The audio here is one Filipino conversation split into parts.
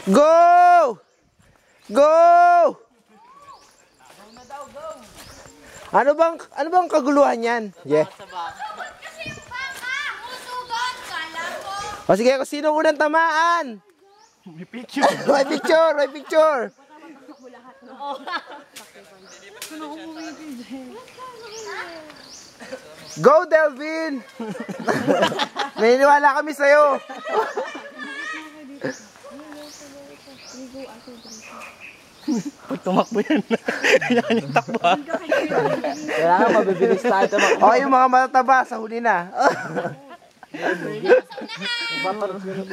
Go! Go! Ano bang kaguluhan yan? Yeah. O sige, kung sino unang tamaan? May picture. May picture, may picture. Go, Delvin! Naniniwala kami sa'yo. Pag tumakbo yan. Yan yung takbo ha. Kailangan mabibilis tayo tumakbo. O, yung mga matataba, sa huli na.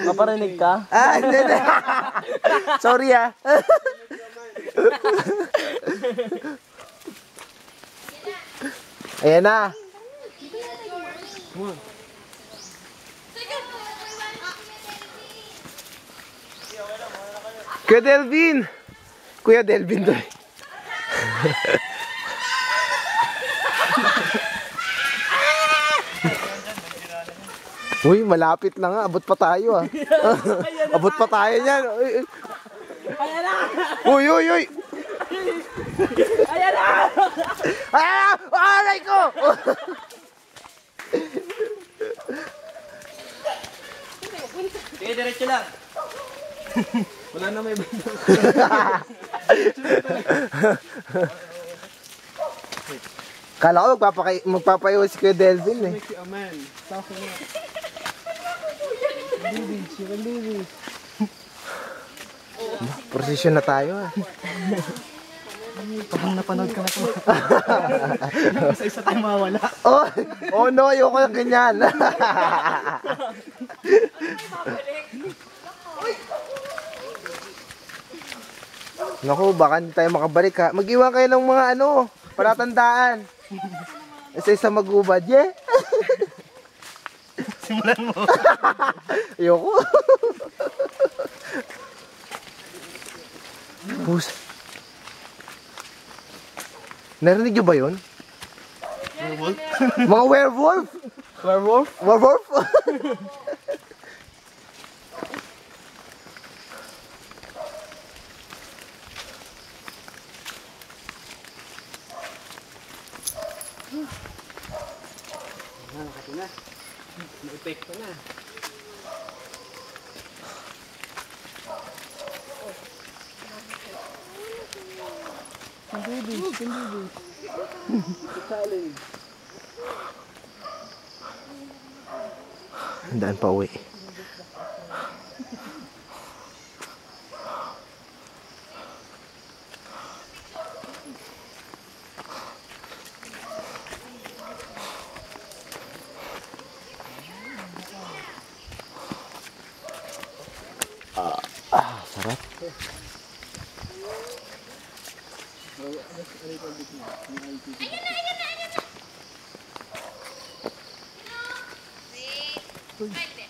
Maparinig ka? Ah, hindi. Sorry ah. Ayan na. Kuya Delvin. Kuya Delvin doon. Uy, malapit na nga. Abot pa tayo ah. Abot pa tayo niyan. Uy, uy, uy. Ayan na! Ah! Aray ko! Sige, diretso lang. Wala na may banda. Kala ko magpapayaw si Kuya Delvin eh. Amen. Prosesyon na tayo ah. Parang napanood ka na po. Isa-isa tayo mawala. Oh, oh no, ayoko ng ganyan. Naku, baka hindi tayo makabalik ha. Mag-iwan kayo ng mga ano, palatandaan. Isa-isa magubad, yeah? Simulan mo. Ayoko. Pusa. Narinig nyo ba yun? Werewolf? Mga werewolf? Werewolf? Werewolf? May epekto na. Handaan pa uwi. Sarap. Like this.